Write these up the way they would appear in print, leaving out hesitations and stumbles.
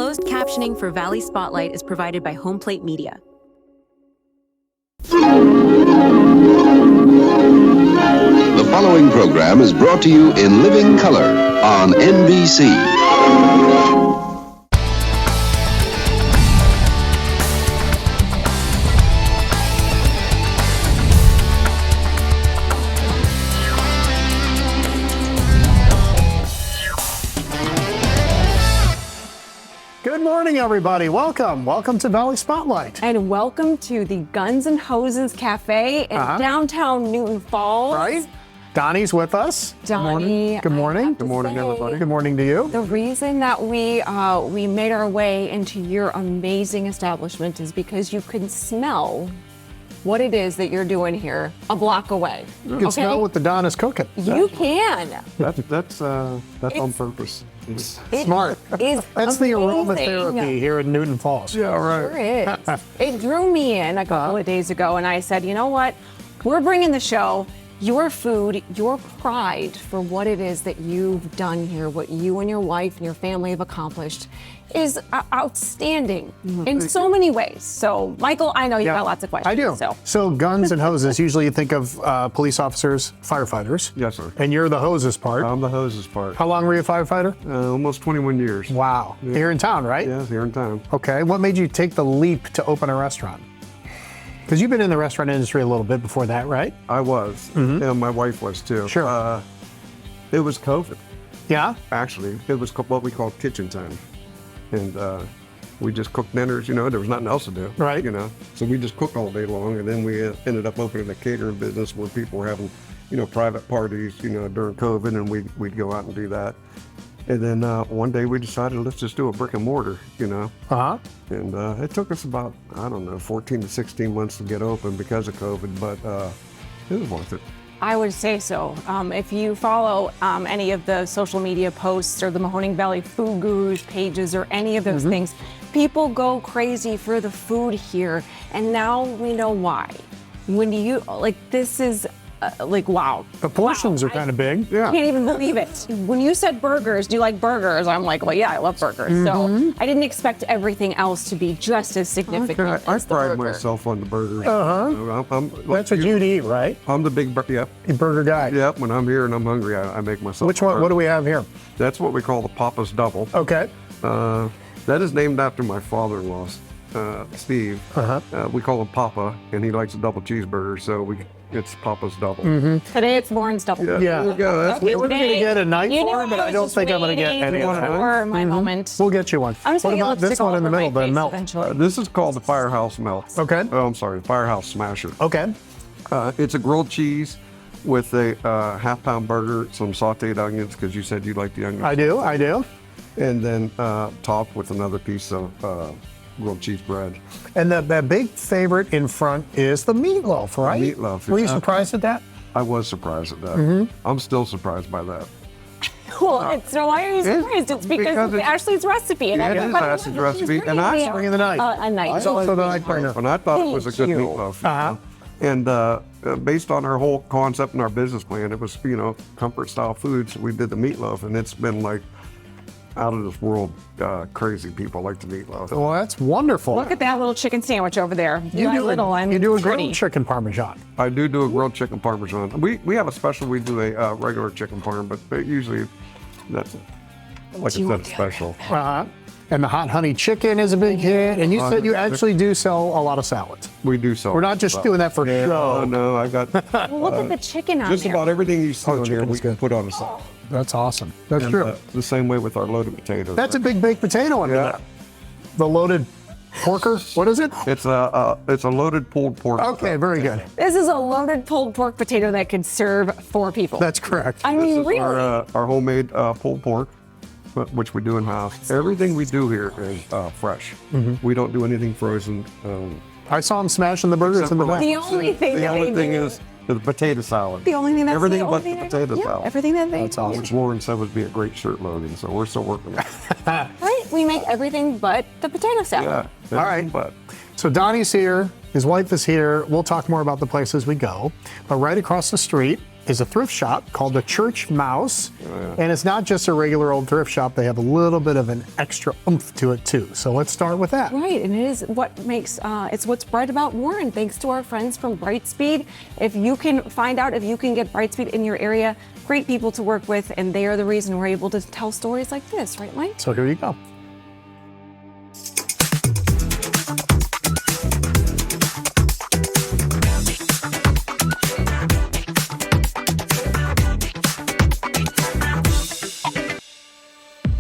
Closed captioning for Valley Spotlight is provided by Home Plate Media. The following program is brought to you in living color on NBC. Good morning, everybody. Welcome to Valley Spotlight. And welcome to the Guns N Hoses Café in downtown Newton Falls. Right? Donnie's with us. Donnie. Good morning. Good morning, everybody. Good morning to you. The reason that we made our way into your amazing establishment is because you can smell what it is that you're doing here a block away. You can smell what the Don is cooking. You can. That's on purpose. Smart. Is That's the amazing. aromatherapy here in Newton Falls. Yeah, right. Sure is. It drew me in a couple of days ago, and I said, you know what? We're bringing the show, your food, your pride for what it is that you've done here, what you and your wife and your family have accomplished is outstanding in so many ways. So, Michael, I know you've got lots of questions. I do. So Guns and Hoses, usually you think of police officers, firefighters. Yes, sir. And you're the hoses part. I'm the hoses part. How long were you a firefighter? Almost 21 years. Wow. Yeah. Here in town, right? Yeah, here in town. Okay. What made you take the leap to open a restaurant? Because you've been in the restaurant industry a little bit before that, right? I was, and my wife was too. Sure. It was COVID, Yeah? actually. It was what we call kitchen time. And we just cooked dinners, there was nothing else to do. Right. So we just cooked all day long, and then we ended up opening a catering business where people were having, private parties, during COVID, and we'd go out and do that. And then one day we decided, let's just do a brick and mortar, Uh-huh. And it took us about, 14 to 16 months to get open because of COVID, but it was worth it. I would say so. If you follow any of the social media posts or the Mahoning Valley Food Gurus pages or any of those things, people go crazy for the food here, and now we know why. When you, this is, wow. The portions are kind of big. Yeah. I can't even believe it. When you said burgers, do you like burgers? I'm like, well, yeah, I love burgers. So I didn't expect everything else to be just as significant I as the pride burger. myself on the burgers. That's what you'd eat, right? I'm the big, You're a burger guy. Yep, when I'm here and I'm hungry, I make myself. Which one? What do we have here? That's what we call the Papa's Double. Okay. That is named after my father-in-law, Steve. We call him Papa, and he likes a double cheeseburger, so it's Papa's Double. Today it's Lauren's double. Yeah. There you go. That's We were going to get a knife You for know, her, but I don't think I'm going to get any of that. for my moment. We'll get you one. I'm just What gonna about get this lipstick one in the all over middle, my the face melt? eventually. This is called the Firehouse Melt. Okay. Oh, I'm sorry, Firehouse Smasher. Okay. It's a grilled cheese with a half-pound burger, some sautéed onions, because you said you like the onions. I do. And then topped with another piece of grilled cheese bread. And the big favorite in front is the meatloaf, right? Meatloaf, Were you yeah. surprised at that? I was surprised at that. I'm still surprised by that. Well, so why are you surprised? It's because it's Ashley's recipe. And Yeah, it is everybody Ashley's knows recipe, she's and I bringing bring the knife. A knife. So the knife burner. And I thought it was a good Thank you. meatloaf. And based on our whole concept and our business plan, it was, comfort style foods. We did the meatloaf, and it's been like out of this world crazy people like the meatloaf. Well, that's wonderful. Look at that little chicken sandwich over there. You do little and you do a pretty. grilled chicken parmesan. I do a grilled chicken parmesan. We have a special. We do a regular chicken parm, but usually that's like I said, special. And the hot honey chicken is a big hit. And you said you actually do sell a lot of salads. We do sell. We're not just doing that for show. Oh no, I got Well, look at the chicken on just there. about everything you see on here. chicken's We can good. put on a salad. That's awesome. That's And, true. the same way with our loaded potatoes. That's a big baked potato under Yeah. that. The loaded porker. What is it? It's a loaded pulled pork. Okay, very good. This is a loaded pulled pork potato that could serve 4 people. That's correct. I This mean, is really. our homemade pulled pork, which we do in house. Everything we do here is fresh. We don't do anything frozen. I saw him smashing the burgers in the back. The only thing The that only they thing do- is the potato salad. The only thing that's everything the but only the thing potato yeah, salad. Everything that they That's awesome. Which Lauren said would be a great shirt loading, so we're still working on it. Right? We make everything but the potato salad. Yeah. All right. But So Donnie's here. His wife is here. We'll talk more about the places we go. But right across the street is a thrift shop called the Church Mouse. And it's not just a regular old thrift shop. They have a little bit of an extra oomph to it too. So let's start with that. Right, and it is what makes, it's what's bright about Warren, thanks to our friends from Brightspeed. If you can find out if you can get Brightspeed in your area, great people to work with, and they are the reason we're able to tell stories like this, right, Mike? So here you go.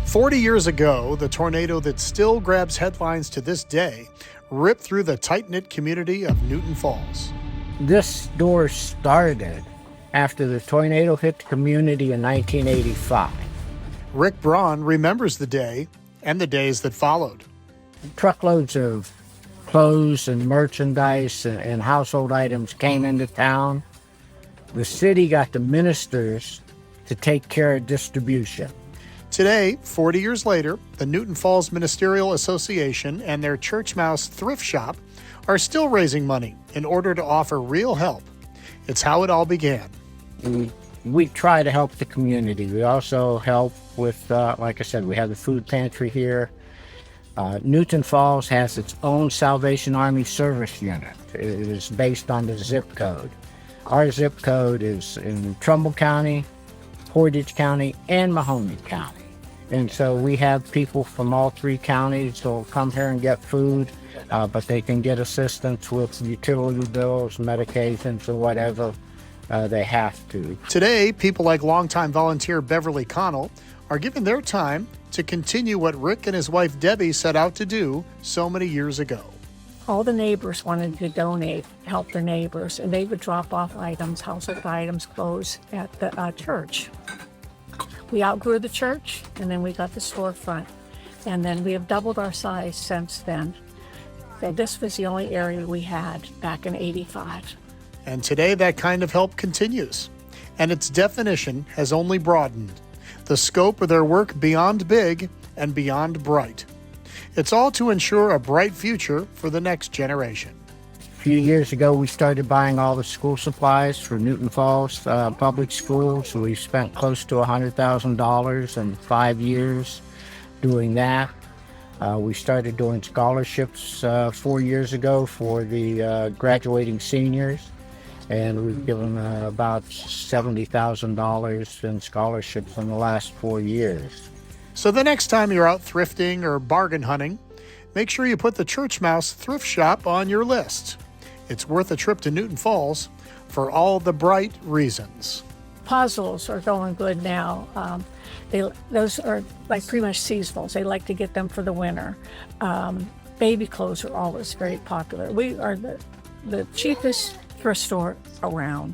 "40 years ago, the tornado that still grabs headlines to this day ripped through the tight-knit community of Newton Falls. This store started after the tornado hit the community in 1985. Rick Braun remembers the day and the days that followed. Truckloads of clothes and merchandise and household items came into town. The city got the ministers to take care of distribution. Today, 40 years later, the Newton Falls Ministerial Association and their Church Mouse thrift shop are still raising money in order to offer real help. It's how it all began. We try to help the community. We also help with, like I said, we have the food pantry here. Newton Falls has its own Salvation Army service unit. It is based on the zip code. Our zip code is in Trumbull County, Portage County, and Mahoney County. And so we have people from all three counties who will come here and get food, but they can get assistance with utility bills, medications, or whatever they have to. Today, people like longtime volunteer Beverly Connell are giving their time to continue what Rick and his wife Debbie set out to do so many years ago. All the neighbors wanted to donate, help their neighbors, and they would drop off items, household items, clothes at the church. We outgrew the church, and then we got the storefront, and then we have doubled our size since then. So this was the only area we had back in '85. And today, that kind of help continues, and its definition has only broadened. The scope of their work beyond big and beyond bright. It's all to ensure a bright future for the next generation. A few years ago, we started buying all the school supplies for Newton Falls public schools. We spent close to $100,000 in 5 years doing that. We started doing scholarships 4 years ago for the graduating seniors, and we've given about $70,000 in scholarships in the last 4 years. So the next time you're out thrifting or bargain hunting, make sure you put the Church Mouse thrift shop on your list. It's worth a trip to Newton Falls for all the bright reasons. Puzzles are going good now. Those are like pretty much seasonals. They like to get them for the winter. Baby clothes are always very popular. We are the cheapest thrift store around.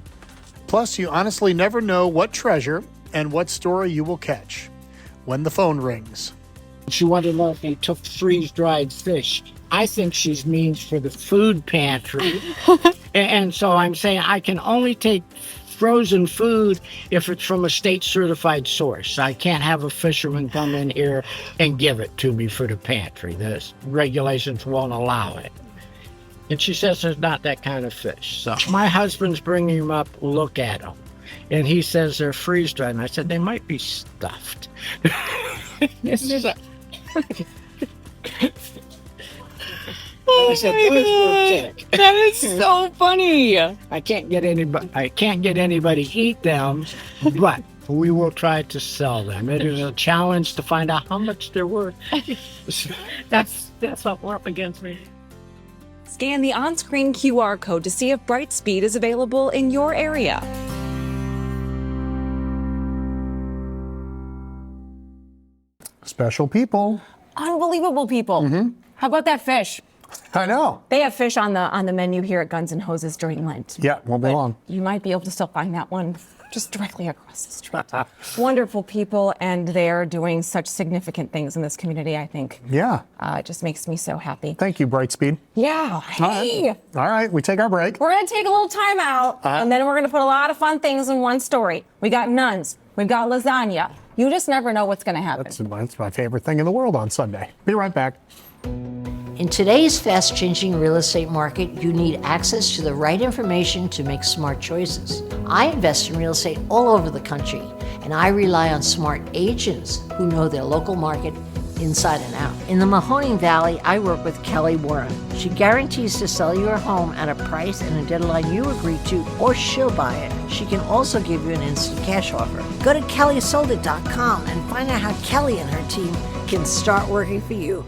Plus, you honestly never know what treasure and what story you will catch when the phone rings. She wanted to know if they took freeze-dried fish. I think she means for the food pantry. And so I'm saying I can only take frozen food if it's from a state-certified source. I can't have a fisherman come in here and give it to me for the pantry. The regulations won't allow it. And she says there's not that kind of fish. So my husband's bringing them up, look at them. And he says they're freeze-dried. And I said, they might be stuffed. Oh I said, my God. That is so funny. I can't get anybody to eat them, but we will try to sell them. It is a challenge to find out how much they're worth. That's what we're up against. Scan the on-screen QR code to see if Brightspeed is available in your area. Special people. Unbelievable people. How about that fish? I know. They have fish on the menu here at Guns N Hoses during Lent. Yeah, won't be long. You might be able to still find that one just directly across the street. Wonderful people, and they're doing such significant things in this community, I think. Yeah. It just makes me so happy. Thank you, Brightspeed. Yeah. Hey. All right, we take our break. We're going to take a little time out, and then we're going to put a lot of fun things in one story. We got nuns. We've got lasagna. You just never know what's going to happen. That's my favorite thing in the world on Sunday. Be right back. In today's fast-changing real estate market, you need access to the right information to make smart choices. I invest in real estate all over the country, and I rely on smart agents who know their local market inside and out. In the Mahoning Valley, I work with Kelly Warren. She guarantees to sell your home at a price and a deadline you agree to, or she'll buy it. She can also give you an instant cash offer. Go to kellysoldit.com and find out how Kelly and her team can start working for you.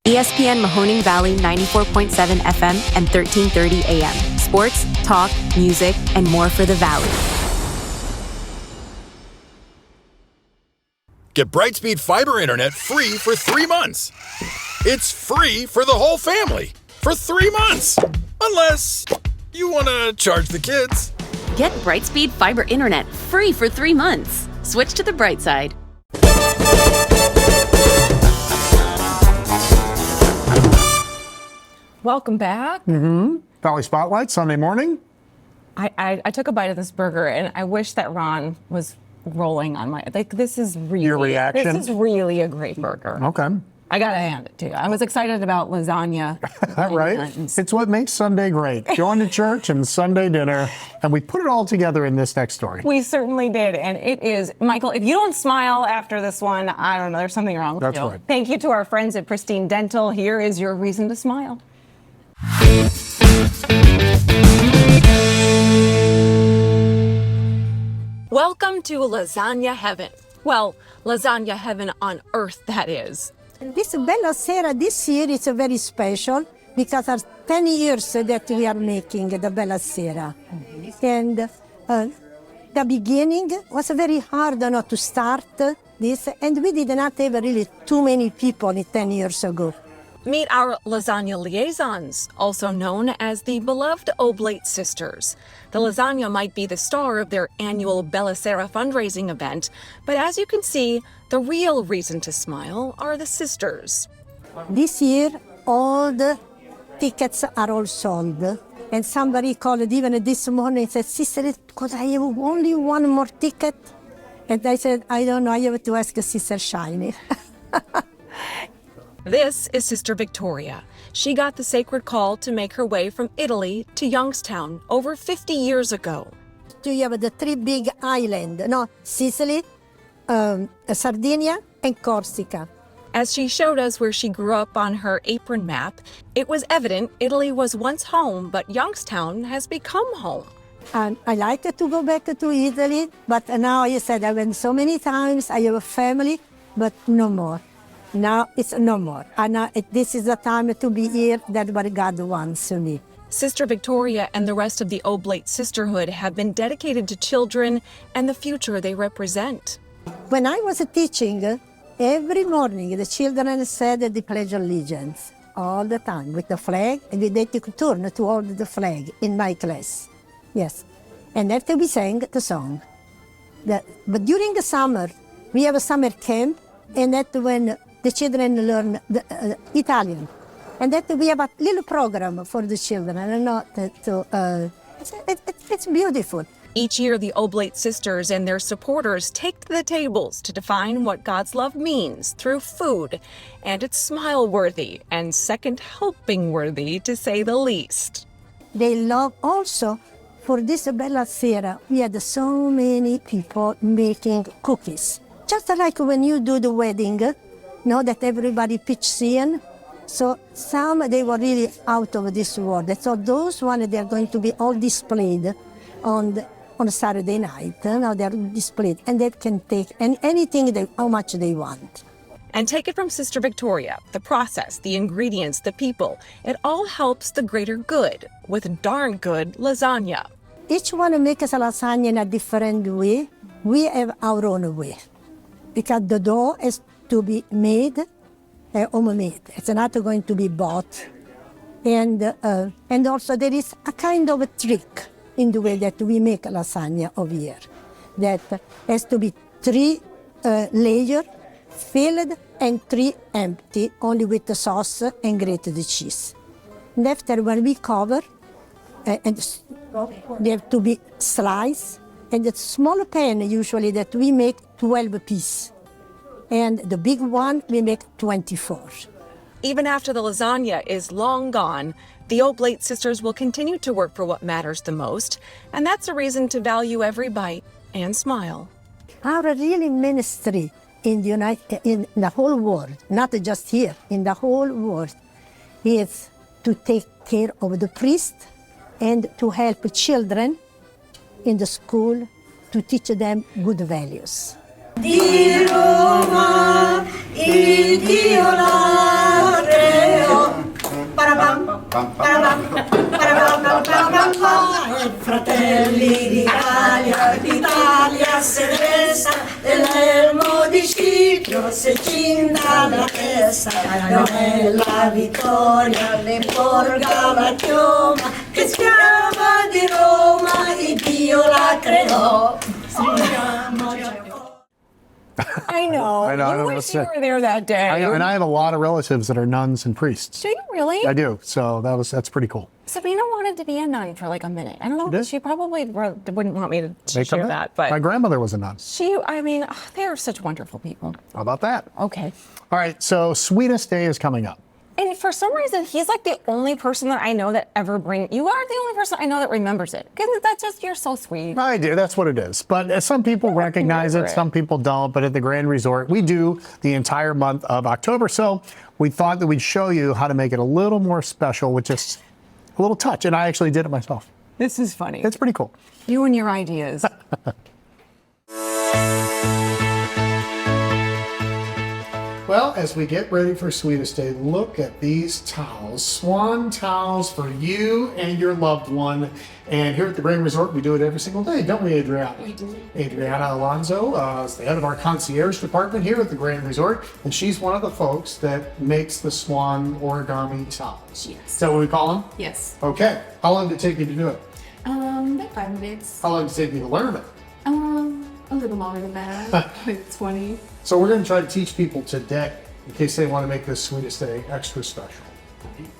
ESPN Mahoning Valley 94.7 FM and 1330 AM. Sports, talk, music, and more for the Valley. Get Brightspeed Fiber Internet free for 3 months. It's free for the whole family for 3 months. Unless you want to charge the kids. Get Brightspeed Fiber Internet free for 3 months. Switch to the bright side. Welcome back. Valley Spotlight, Sunday morning. I took a bite of this burger, and I wish that Ron was rolling on my, like, this is really, Your reaction? This is really a great burger. Okay. I gotta hand it to you. I was excited about lasagna. Right? It's what makes Sunday great. Going to church and Sunday dinner, and we put it all together in this next story. We certainly did, and it is, Michael, if you don't smile after this one, I don't know, there's something wrong with you. That's right. Thank you to our friends at Pristine Dental. Here is your reason to smile. Welcome to Lasagna Heaven. Well, Lasagna Heaven on Earth, that is. This Bella Sera this year is very special because it's 10 years that we are making the Bella Sera. And the beginning was very hard not to start this, and we did not have really too many people 10 years ago. Meet our lasagna liaisons, also known as the beloved Oblate Sisters. The lasagna might be the star of their annual Bella Sera fundraising event, but as you can see, the real reason to smile are the sisters. This year, all the tickets are all sold. And somebody called even this morning and said, Sister, because I have only one more ticket. And I said, I don't know, I have to ask Sister Shiny. This is Sister Victoria. She got the sacred call to make her way from Italy to Youngstown over 50 years ago. You have the 3 big islands, Sicily, Sardinia, and Corsica. As she showed us where she grew up on her apron map, it was evident Italy was once home, but Youngstown has become home. And I like to go back to Italy, but now I said I went so many times, I have a family, but no more. Now it's no more. And this is the time to be here, that's what God wants me. Sister Victoria and the rest of the Oblate Sisterhood have been dedicated to children and the future they represent. When I was teaching, every morning the children said the Pledge of Allegiance all the time with the flag, and they took turn to hold the flag in my class. Yes. And after we sang the song. But during the summer, we have a summer camp, and that's when the children learn the, Italian. And that we have a little program for the children. It's beautiful. Each year, the Oblate Sisters and their supporters take to the tables to define what God's love means through food. And it's smile-worthy and second-helping-worthy, to say the least. They love also, for this Bella Sera, we had so many people making cookies. Just like when you do the wedding, that everybody pitches in. So some, they were really out of this world. So those ones, they're going to be all displayed on Saturday night. Now they're displayed, and they can take anything, how much they want. And take it from Sister Victoria, the process, the ingredients, the people, it all helps the greater good with darn good lasagna. Each one makes a lasagna in a different way. We have our own way, because the dough is to be made, homemade. It's not going to be bought. And also there is a kind of a trick in the way that we make lasagna over here. That has to be 3 layers filled and 3 empty, only with the sauce and grated cheese. And after, when we cover, and they have to be sliced, and the small pan usually that we make 12 pieces. And the big one, we make 24. Even after the lasagna is long gone, the Oblate Sisters will continue to work for what matters the most, and that's a reason to value every bite and smile. Our really ministry in the whole world, not just here, in the whole world, is to take care of the priest and to help children in the school to teach them good values. Di Roma, il Dio la creò. Fratelli d'Italia, l'Italia se resta, dell'elmo di Scipio se cinda la testa, non è la vittoria, le porga la chioma, che schiava di Roma, il Dio la creò. I know. I know, I don't know wish what's you it. were there that day. And I have a lot of relatives that are nuns and priests. Do you really? I do. So that's pretty cool. Sabina wanted to be a nun for like a minute. I don't know. did? She probably wouldn't want me to They share come that, in. but My grandmother was a nun. they are such wonderful people. How about that? Okay. All right. So Sweetest Day is coming up. And for some reason, he's like the only person that I know that ever you are the only person I know that remembers it. Because that's just, you're so sweet. I do. That's what it is. But some people recognize it, some people don't. But at the Grand Resort, we do the entire month of October. So we thought that we'd show you how to make it a little more special with just a little touch. And I actually did it myself. This is funny. It's pretty cool. You and your ideas. Well, as we get ready for Sweetest Day, look at these towels. Swan towels for you and your loved one. And here at the Grand Resort, we do it every single day, don't we, Adriana? We do. Adriana Alonso is the head of our concierge department here at the Grand Resort. And she's one of the folks that makes the Swan origami towels. Yes. Is that what we call them? Yes. Okay. How long did it take you to do it? About 5 minutes. How long did it take you to learn it? A little longer than that. Like 20. So we're going to try to teach people today in case they want to make this Sweetest Day extra special.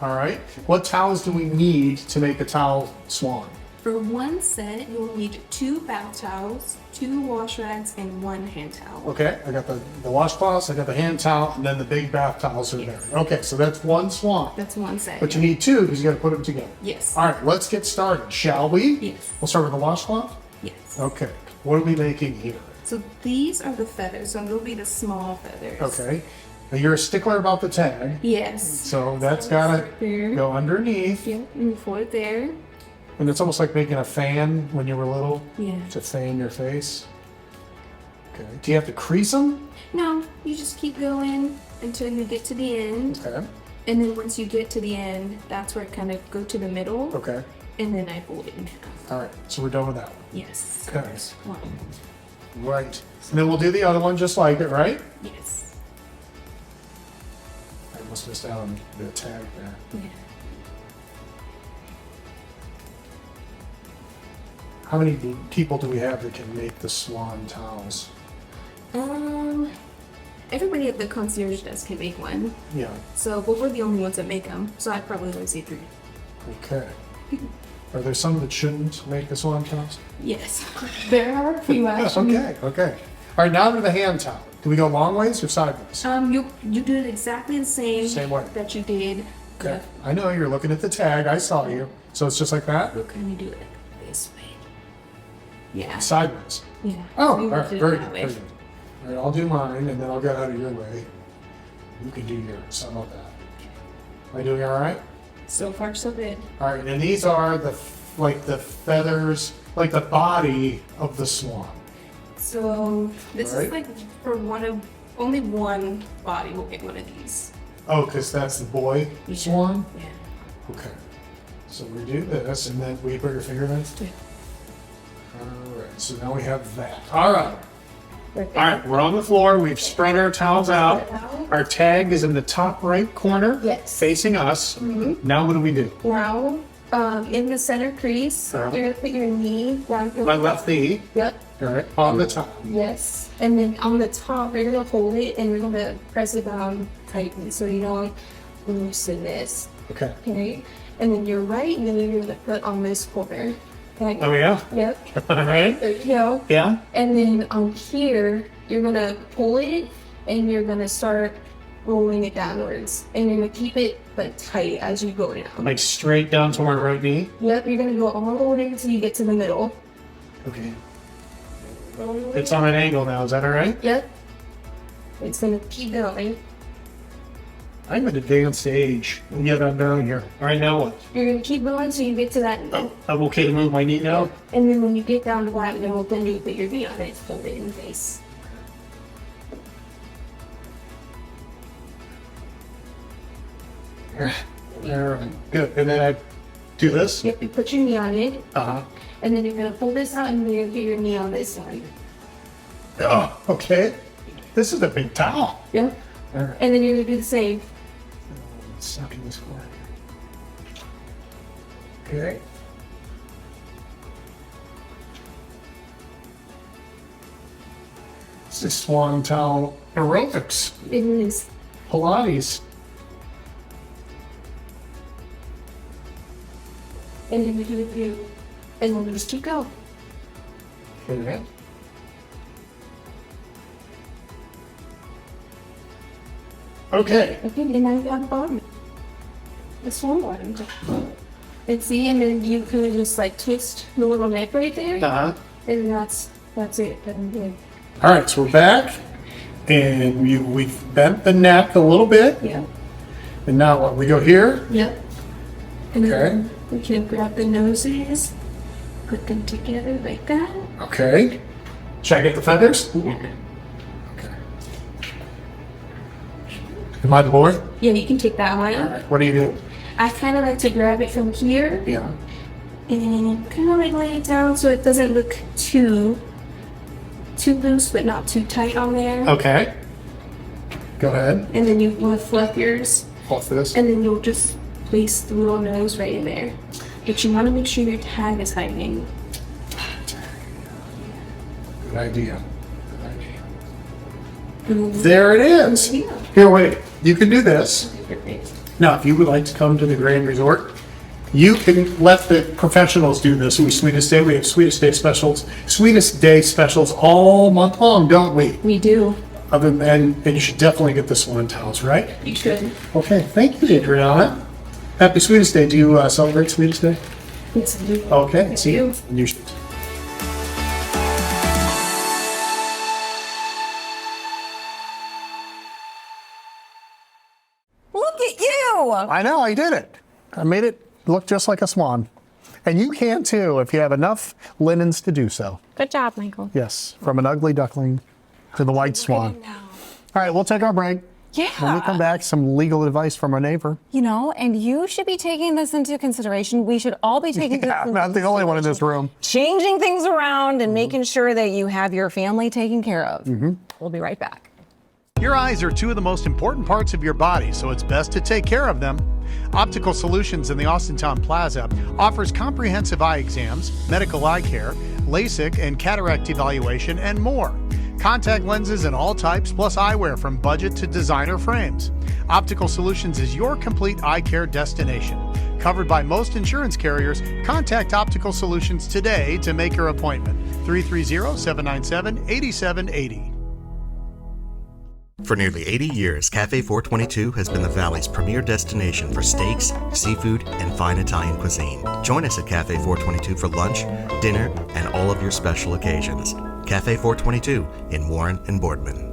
All right. What towels do we need to make a towel swan? For one set, you will need 2 bath towels, 2 wash rags, and 1 hand towel. Okay. I got the washcloths, I got the hand towel, and then the big bath towels are there. Okay. So that's one swan. That's one set. But you need 2 because you got to put them together. Yes. All right. Let's get started, shall we? Yes. We'll start with the washcloth? Yes. Okay. What are we making here? So these are the feathers, so they'll be the small feathers. Okay. Now you're a stickler about the tag. Yes. So that's got to go underneath. Yeah, and you fold it there. And it's almost like making a fan when you were little. Yeah. To fan your face. Okay. Do you have to crease them? No, you just keep going until you get to the end. Okay. And then once you get to the end, that's where it kind of go to the middle. Okay. And then I fold it in half. All right. So we're done with that one. Yes. Okay. One. Right. And then we'll do the other one just like it, right? Yes. I must have missed out on the tag there. Yeah. How many people do we have that can make the swan towels? Everybody at the concierge desk can make one. Yeah. So, but we're the only ones that make them. So I'd probably only say 3. Okay. Are there some that shouldn't make the swan towels? Yes. There are a few actually. Okay. Okay. All right. Now to the hand towel. Do we go long ways or sideways? You do it exactly the same way that you did. Okay. I know you're looking at the tag. I saw you. So it's just like that? We'll kind of do it this way. Yeah. Sideways. Yeah. Oh, We all will right. do it Very that good. way. Very good. All right. I'll do mine and then I'll get out of your way. You can do yours. How about that? Am I doing all right? So far, so good. All right. And these are the feathers, like the body of the swan. So this Right. is like for only one body will get one of these. Oh, because that's the boy swan? Yeah. Okay. So we do this and then we put your finger in it? Yeah. All right. So now we have that. All right. All right. We're on the floor. We've spread our towels out. Our tag is in the top right corner. Yes. Facing us. Mhm. Now what do we do? Now, in the center crease, Uh-huh. you're gonna put your knee down. My left knee. Yep. All right. On the top. Yes. And then on the top, you're gonna hold it and you're gonna press it down tightly so you don't loosen this. Okay. Okay. And then your right knee, you're gonna put on this corner. Okay. Oh, yeah? Yep. All right. There you go. Yeah? And then on here, you're gonna pull it and you're gonna start rolling it downwards. And you're gonna keep it but tight as you go down. Like straight down to my right knee? Yep, you're gonna go all the way until you get to the middle. Okay. It's on an angle now, is that all right? Yep. It's gonna keep going. I'm at advanced age, and yet I'm down here. All right, now what? You're gonna keep going until you get to that. I'm okay to move my knee now? And then when you get down to that, then you put your knee on it, hold it in the face. Good. And then I do this? Yep, you put your knee on it. Uh-huh. And then you're gonna pull this out and then you're gonna get your knee on this side. Oh, okay. This is a big towel. Yep. All right. And then you're gonna do the same. Suck in this corner. Okay. This is Swan towel aerobics. It is. Pilates. And then you do it you. And then you just keep going. Okay. Okay. Okay, and now you got the bottom. The swan bottom. And see, and then you could just like twist the little neck right there. Uh-huh. And that's it. All right, so we're back. And we've bent the neck a little bit. Yeah. And now what? We go here? Yep. And Okay. then we can grab the noses, put them together like that. Okay. Should I get the feathers? Yeah. Okay. Am I the board? Yeah, you can take that one. What do you do? I kind of like to grab it from here. Yeah. And kind of like lay it down so it doesn't look too loose, but not too tight on there. Okay. Go ahead. And then you want to fluff yours. Fluff this. And then you'll just place the little nose right in there. But you want to make sure your tag is hiding. Good idea. There it is. Yeah. Here, wait. You can do this. Now, if you would like to come to the Grand Resort, you can let the professionals do this. We Sweetest Day. We have Sweetest Day specials all month long, don't we? We do. And you should definitely get this one in towels, right? You should. Okay, thank you, Adriana. Happy Sweetest Day. Do you celebrate Sweetest Day? Yes, I do. Okay, see you. You should. Look at you! I know, I did it. I made it look just like a swan. And you can too if you have enough linens to do so. Good job, Michael. Yes, from an ugly duckling to the white swan. All right, we'll take our break. Yeah. When we come back, some legal advice from our neighbor. You know, and you should be taking this into consideration. We should all be taking this I'm not the only one in this room. changing things around and making sure that you have your family taken care of. We'll be right back. Your eyes are two of the most important parts of your body, so it's best to take care of them. Optical Solutions in the Austintown Plaza offers comprehensive eye exams, medical eye care, LASIK and cataract evaluation, and more. Contact lenses in all types, plus eyewear from budget to designer frames. Optical Solutions is your complete eye care destination. Covered by most insurance carriers, contact Optical Solutions today to make your appointment. 330-797-8780. For nearly 80 years, Cafe 422 has been the Valley's premier destination for steaks, seafood, and fine Italian cuisine. Join us at Cafe 422 for lunch, dinner, and all of your special occasions. Cafe 422 in Warren and Boardman.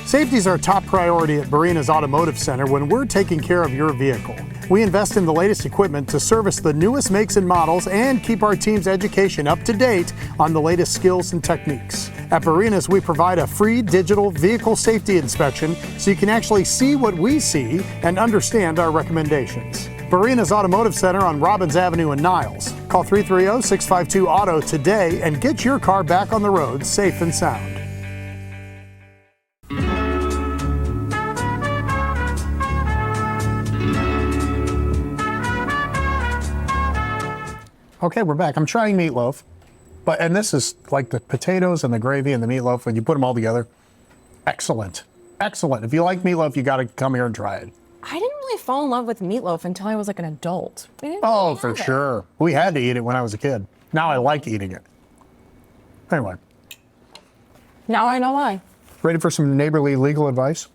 Safety is our top priority at Barina's Automotive Center when we're taking care of your vehicle. We invest in the latest equipment to service the newest makes and models and keep our team's education up to date on the latest skills and techniques. At Barina's, we provide a free digital vehicle safety inspection so you can actually see what we see and understand our recommendations. Barina's Automotive Center on Robbins Avenue in Niles. Call 330-652-AUTO today and get your car back on the road safe and sound. Okay, we're back. I'm trying meatloaf, and this is like the potatoes and the gravy and the meatloaf, when you put them all together, excellent. Excellent. If you like meatloaf, you got to come here and try it. I didn't really fall in love with meatloaf until I was like an adult. Oh, for sure. We had to eat it when I was a kid. Now I like eating it. Anyway. Now I know why. Ready for some neighborly legal advice?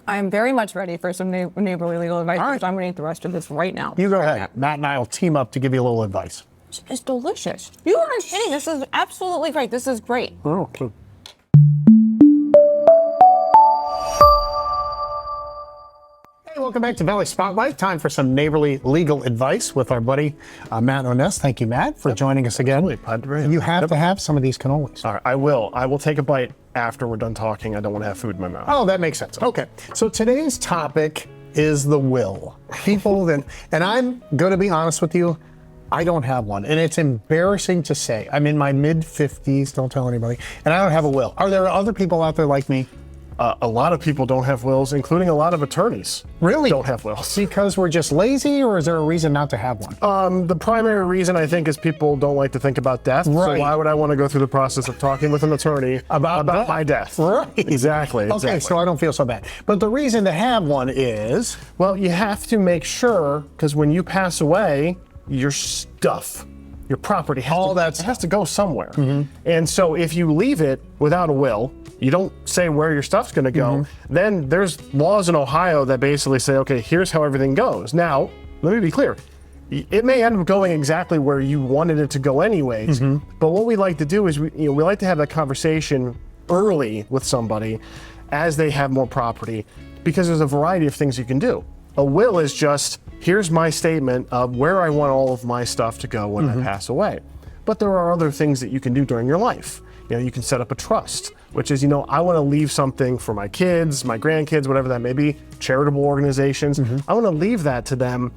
I'm very much ready for some neighborly legal advice. All right. Because I'm going to eat the rest of this right now. You go ahead. Matt and I will team up to give you a little advice. It's delicious. You aren't kidding. This is absolutely great. This is great. Oh, cool. Hey, welcome back to Valley Spotlight. Time for some neighborly legal advice with our buddy Matt Oness. Thank you, Matt, for joining us again. You have to have some of these cannolis. All right, I will. I will take a bite after we're done talking. I don't want to have food in my mouth. Oh, that makes sense. Okay. So today's topic is the will. People that, and I'm going to be honest with you, I don't have one. And it's embarrassing to say. I'm in my mid-50s, don't tell anybody, and I don't have a will. Are there other people out there like me? A lot of people don't have wills, including a lot of attorneys. Really? Don't have wills. Because we're just lazy, or is there a reason not to have one? The primary reason, I think, is people don't like to think about death. Right. So why would I want to go through the process of talking with an attorney about my death? Right. Exactly. Okay, so I don't feel so bad. But the reason to have one is? Well, you have to make sure, because when you pass away, your stuff, your property has to go somewhere. Mm-hmm. And so if you leave it without a will, you don't say where your stuff's going to go, then there's laws in Ohio that basically say, okay, here's how everything goes. Now, let me be clear. It may end up going exactly where you wanted it to go anyways, but what we like to do is we like to have that conversation early with somebody as they have more property, because there's a variety of things you can do. A will is just, here's my statement of where I want all of my stuff to go when I pass away. But there are other things that you can do during your life. You can set up a trust, which is, I want to leave something for my kids, my grandkids, whatever that may be, charitable organizations. I want to leave that to them,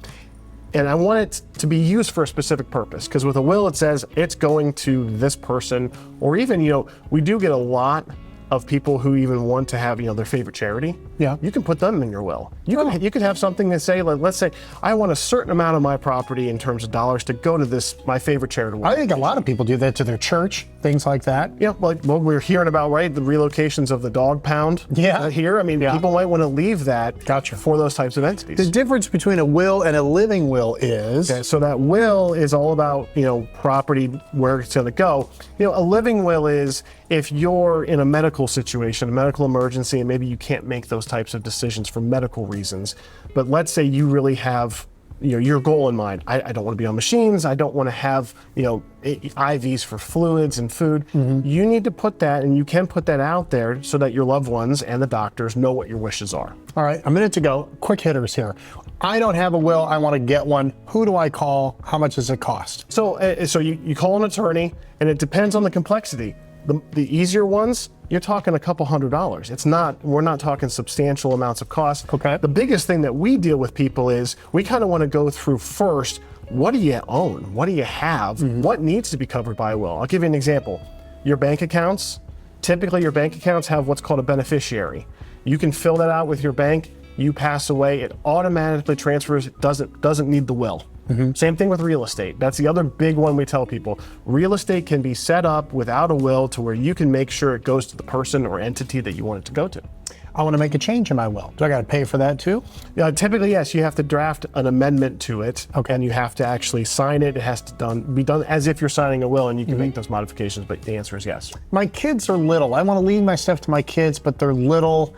and I want it to be used for a specific purpose. Because with a will, it says it's going to this person, or even, we do get a lot of people who even want to have, their favorite charity. Yeah. You can put them in your will. You could have something that say, let's say, I want a certain amount of my property in terms of dollars to go to my favorite charitable. I think a lot of people do that to their church, things like that. Yeah, like what we're hearing about, right? The relocations of the dog pound. Yeah. Here, people might want to leave that for those types of entities. The difference between a will and a living will is? Okay, so that will is all about, property, where it's going to go. A living will is if you're in a medical situation, a medical emergency, and maybe you can't make those types of decisions for medical reasons. But let's say you really have, your goal in mind. I don't want to be on machines. I don't want to have, IVs for fluids and food. You need to put that, and you can put that out there so that your loved ones and the doctors know what your wishes are. All right, a minute to go. Quick hitters here. I don't have a will. I want to get one. Who do I call? How much does it cost? So you call an attorney, and it depends on the complexity. The easier ones, you're talking a couple $100s. We're not talking substantial amounts of cost. Okay. The biggest thing that we deal with people is we kind of want to go through first, what do you own? What do you have? What needs to be covered by a will? I'll give you an example. Your bank accounts, typically your bank accounts have what's called a beneficiary. You can fill that out with your bank. You pass away, it automatically transfers. It doesn't need the will. Same thing with real estate. That's the other big one we tell people. Real estate can be set up without a will to where you can make sure it goes to the person or entity that you want it to go to. I want to make a change in my will. Do I got to pay for that too? Typically, yes. You have to draft an amendment to it, and you have to actually sign it. It has to be done as if you're signing a will, and you can make those modifications, but the answer is yes. My kids are little. I want to leave my stuff to my kids, but they're little.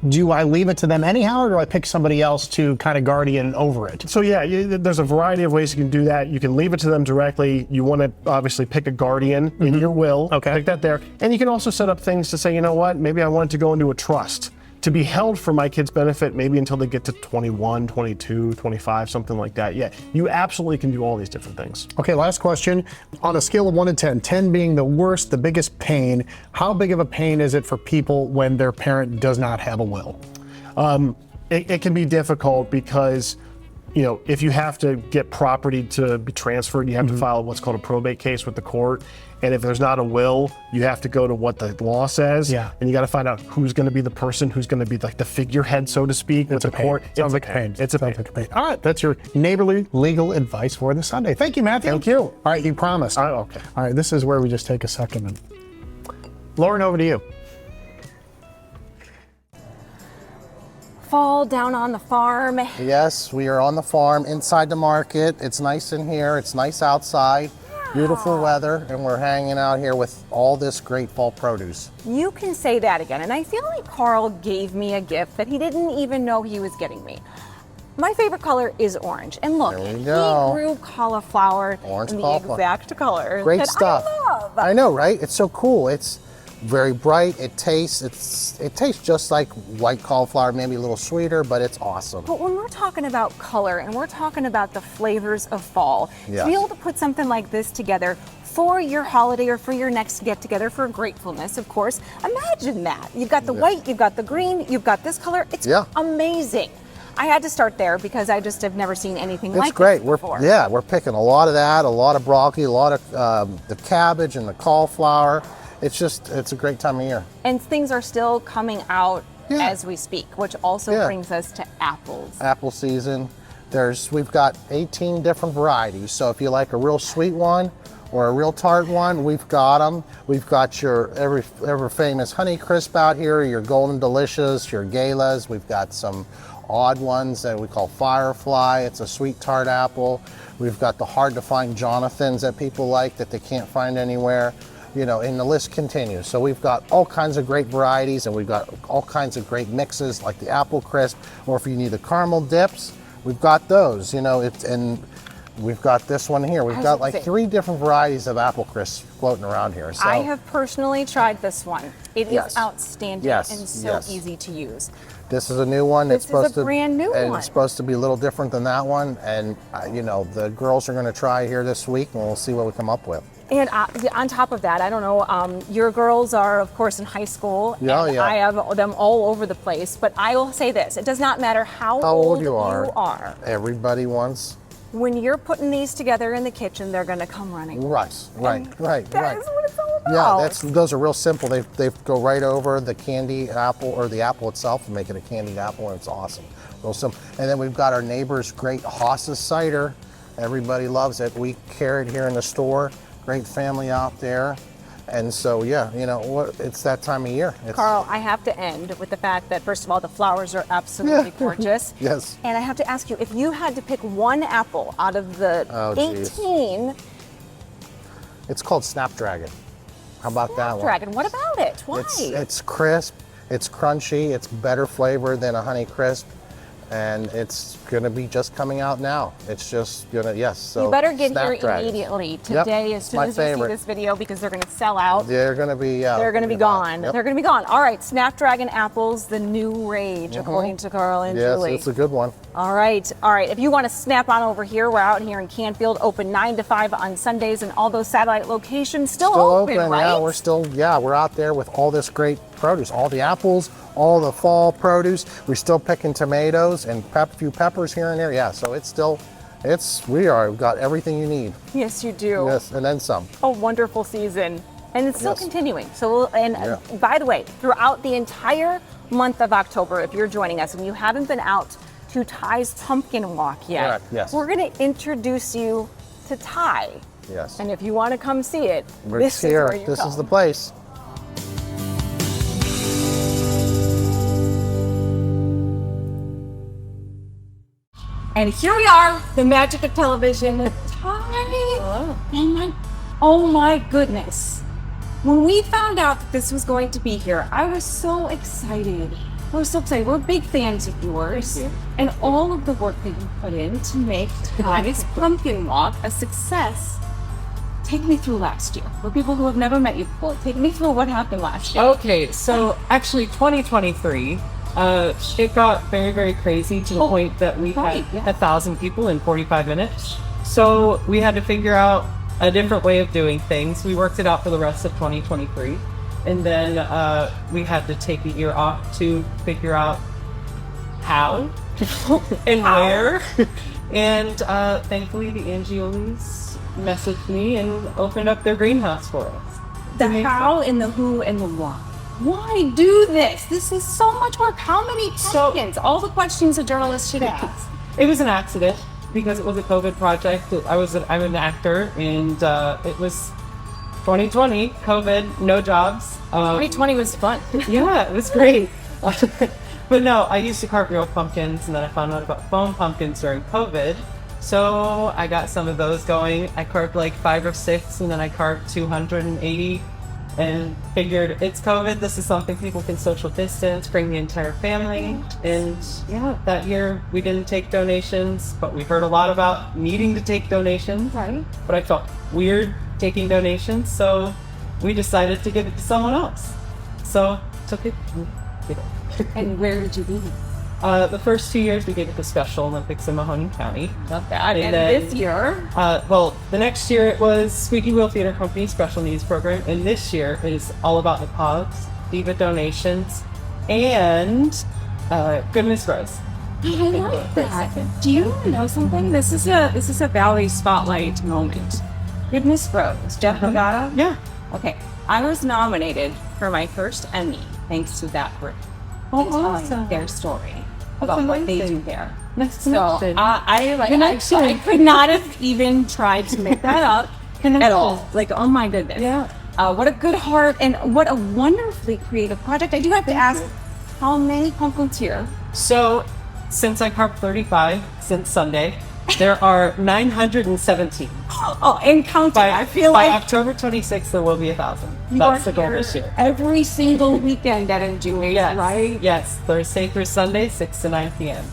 Do I leave it to them anyhow, or do I pick somebody else to kind of guardian over it? So there's a variety of ways you can do that. You can leave it to them directly. You want to obviously pick a guardian in your will. Okay. Pick that there. And you can also set up things to say, you know what, maybe I want it to go into a trust to be held for my kids' benefit, maybe until they get to 21, 22, 25, something like that. Yeah, you absolutely can do all these different things. Okay, last question. On a scale of 1 to 10, 10 being the worst, the biggest pain, how big of a pain is it for people when their parent does not have a will? It can be difficult because, if you have to get property to be transferred, you have to file what's called a probate case with the court. And if there's not a will, you have to go to what the law says. Yeah. And you got to find out who's going to be the person who's going to be like the figurehead, so to speak, with the court. Sounds like a pain. It's a pain. All right, that's your neighborly legal advice for this Sunday. Thank you, Matthew. Thank you. All right, you promised. Okay. All right, this is where we just take a second. And Lauren, over to you. Fall down on the farm. Yes, we are on the farm inside the market. It's nice in here. It's nice outside. beautiful weather, and we're hanging out here with all this great fall produce. You can say that again. And I feel like Carl gave me a gift that he didn't even know he was getting me. My favorite color is orange. And look, There we he go. grew cauliflower Orange in the cauliflower. exact color Great that stuff. I love. I know, right? It's so cool. It's very bright. It tastes just like white cauliflower, maybe a little sweeter, but it's awesome. But when we're talking about color and we're talking about the flavors of fall, Yes. to be able to put something like this together for your holiday or for your next get together for gratefulness, of course, imagine that. You've got the white, you've got the green, you've got this color. It's amazing. I had to start there because I just have never seen anything like It's great. this before. We're picking a lot of that, a lot of broccoli, a lot of the cabbage and the cauliflower. It's a great time of year. And things are still coming out as we speak, which also brings us to apples. Apple season. We've got 18 different varieties. So if you like a real sweet one or a real tart one, we've got them. We've got your ever famous Honey Crisp out here, your Golden Delicious, your Galas. We've got some odd ones that we call Firefly. It's a sweet tart apple. We've got the hard to find Jonathans that people like that they can't find anywhere. You know, and the list continues. So we've got all kinds of great varieties, and we've got all kinds of great mixes like the apple crisp, or if you need the caramel dips, we've got those. You know, and we've got this one here. We've got like 3 different varieties of apple crisp floating around here. So I have personally tried this one. It is outstanding and so easy to use. This is a new one. This is a brand new one. It's supposed to be a little different than that one. And you know, the girls are going to try here this week, and we'll see what we come up with. And on top of that, I don't know, your girls are, of course, in high school. I have them all over the place. But I will say this, it does not matter how old you are. Everybody wants. When you're putting these together in the kitchen, they're going to come running. Right. That is what it's all about. Yeah, those are real simple. They go right over the candy apple or the apple itself and make it a candied apple, and it's awesome. Real simple. And then we've got our neighbor's great Hosses cider. Everybody loves it. We carry it here in the store. Great family out there. And so, yeah, you know, it's that time of year. Carl, I have to end with the fact that, first of all, the flowers are absolutely gorgeous. Yes. And I have to ask you, if you had to pick one apple out of the 18... It's called Snapdragon. How about that one? Snapdragon, what about it? Why? It's crisp, it's crunchy, it's better flavor than a Honey Crisp. And it's going to be just coming out now. It's just going to, so you better get here Snapdragon. immediately today as soon as you see this video, because they're going to sell out. They're going to be They're going to be gone. They're going to be gone. All right, Snapdragon apples, the new rage, according to Carl Angiuli. Yes, it's a good one. All right. If you want to snap on over here, we're out here in Canfield, open 9 to 5 on Sundays, and all those satellite locations still open, right? Yeah, we're out there with all this great produce, all the apples, all the fall produce. We're still picking tomatoes and a few peppers here and there. Yeah, so we've got everything you need. Yes, you do. Yes, and then some. A wonderful season. And it's still continuing. So, by the way, throughout the entire month of October, if you're joining us and you haven't been out to Ty's Pumpkin Walk yet, Correct, yes. we're going to introduce you to Ty. Yes. And if you want to come see it, This is the place. And here we are, the magic of television. Ty! Oh my goodness. When we found out that this was going to be here, I was so excited. We're big fans of yours and all of the work that you put in to make Ty's Pumpkin Walk a success. Take me through last year. For people who have never met you before, take me through what happened last year. Okay, so actually 2023, it got very, very crazy to the point that we had 1,000 people in 45 minutes. So we had to figure out a different way of doing things. We worked it out for the rest of 2023. And then we had to take a year off to figure out how and where. And thankfully the Angiolis messaged me and opened up their greenhouse for us. The how and the who and the why. Why do this? This is so much work. How many pumpkins? All the questions a journalist should ask. It was an accident because it was a COVID project. I'm an actor, and it was 2020, COVID, no jobs. 2020 was fun. Yeah, it was great. But no, I used to carve real pumpkins, and then I found out about foam pumpkins during COVID. So I got some of those going. I carved like 5 or 6, and then I carved 280, and figured it's COVID. This is something people can social distance, bring the entire family. And yeah, that year we didn't take donations, but we heard a lot about needing to take donations. Right. But I felt weird taking donations, so we decided to give it to someone else. So took it. And where did you be? The first 2 years we gave it to Special Olympics in Mahoning County. Love that. And then, this year? Well, the next year it was Squeaky Wheel Theater Company Special Needs Program, and this year it is all about the pogs, diva donations, and Goodness Grows. I like that. Do you want to know something? This is a Valley Spotlight moment. Goodness Grows. Jeff Nagata? Yeah. Okay. I was nominated for my first Emmy thanks to that group. Awesome. Their story about what they do there. Next So connection. I could not have even tried to make that up at all. Like, oh my goodness. Yeah. What a good heart and what a wonderfully creative project. I do have to ask, how many pumpkins here? So, since I carved 35 since Sunday, there are 917. Oh, and counting. I feel by like October 26th there will be 1,000. you That's are the goal here this year. every single weekend at Enjoy, Yes, right? Yes, Thursday through Sunday, 6 to 9 p.m.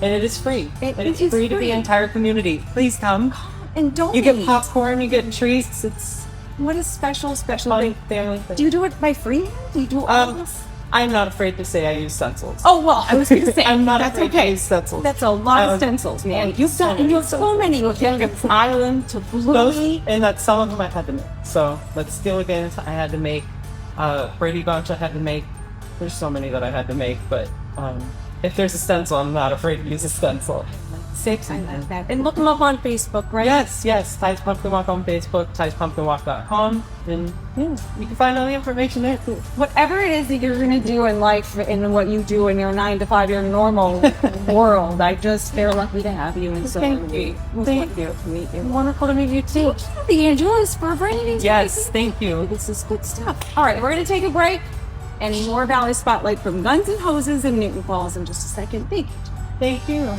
And it is free. It It's is free to the free. entire community. Please come. And don't You get popcorn, you get treats. It's what a special fun thing. family thing. Do you do it by free? Do you do all this? I'm not afraid to say I use stencils. Oh well, I was going to say I'm not that's afraid okay. to use stencils. That's a lot of stencils, man. You've so many. You've got from Island to Those, Blue. and that's some of them I had to make. So let's steal again. I had to make Brady Bunch. I had to make. There's so many that I had to make, but if there's a stencil, I'm not afraid to use a stencil. I love that. And look them up on Facebook, right? Yes. Ty's Pumpkin Walk on Facebook, Ty'sPumpkinWalk.com, and yeah, you can find all the information there too. Whatever it is that you're going to do in life and what you do in your 9 to 5, your normal world, they're lucky to have you. And so Thank you. Thank you. To meet you. Wonderful to meet you too. The Angelis for bringing Yes, thank you. This is good stuff. All right, we're going to take a break and more Valley Spotlight from Guns N Hoses in Newton Falls in just a second. Thank you. Thank you.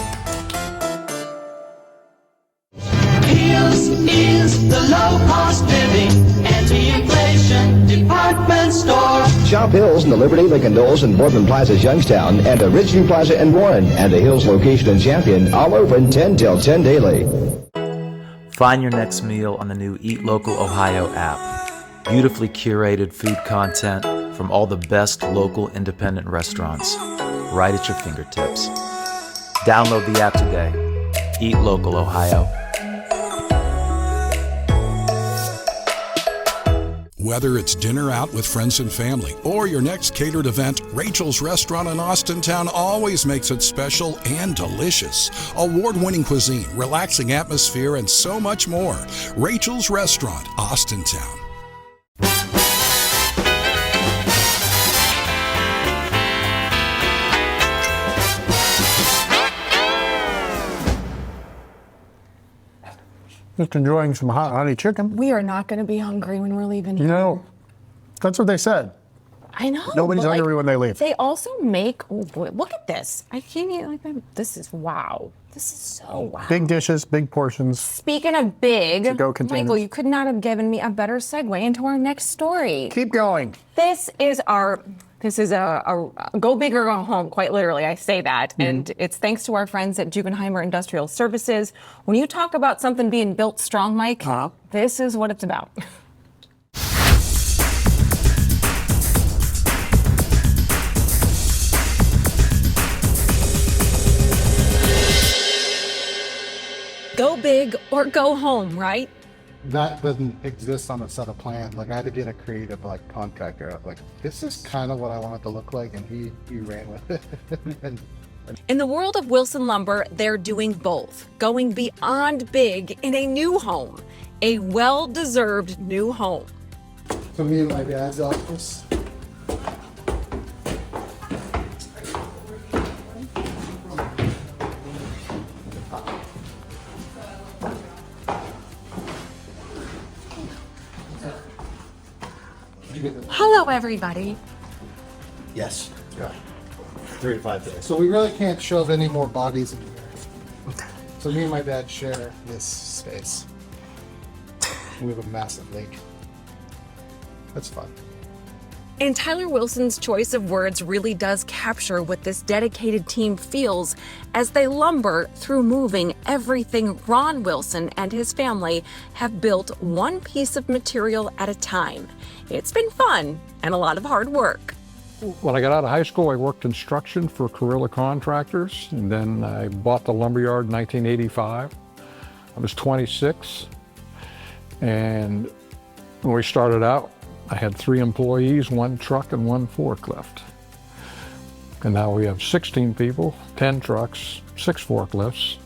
Heels is the low-cost living, anti-inflation department store. Shop Hills in the Liberty, Lincoln Knolls, and Boardman Plaza, Youngstown, and the Ridgeview Plaza in Warren, and the Hills location in Champion, all open 10 till 10 daily. Find your next meal on the new Eat Local Ohio app. Beautifully curated food content from all the best local independent restaurants, right at your fingertips. Download the app today. Eat Local Ohio. Whether it's dinner out with friends and family or your next catered event, Rachel's Restaurant in Austintown always makes it special and delicious. Award-winning cuisine, relaxing atmosphere, and so much more. Rachel's Restaurant, Austintown. Just enjoying some hot honey chicken. We are not going to be hungry when we're leaving. You know, that's what they said. I know. Nobody's but, hungry when they leave. They also make, oh boy, look at this. I can't eat like that. This is wow. This is so wow. Big dishes, big portions. Speaking of big, To-go containers. Michael, you could not have given me a better segue into our next story. Keep going. This is a go big or go home, quite literally. I say that. And it's thanks to our friends at Jugenheimer Industrial Supplies. When you talk about something being built strong, Mike, this is what it's about. Go big or go home, right? That doesn't exist on a set of plans. Like I had to get a creative contractor. Like this is kind of what I want it to look like, and he ran with it. In the world of Wilson Lumber, they're doing both, going beyond big in a new home, a well-deserved new home. For me and my dad's office. Hello, everybody. Yes. Yeah. 3 to 5 days. So we really can't shove any more bodies in there. So me and my dad share this space. We have a massive leak. That's fun. And Tyler Wilson's choice of words really does capture what this dedicated team feels as they lumber through moving everything Ron Wilson and his family have built one piece of material at a time. It's been fun and a lot of hard work. When I got out of high school, I worked construction for Carrilla Contractors, and then I bought the lumberyard in 1985. I was 26, and when we started out, I had 3 employees, 1 truck and 1 forklift. And now we have 16 people, 10 trucks, 6 forklifts,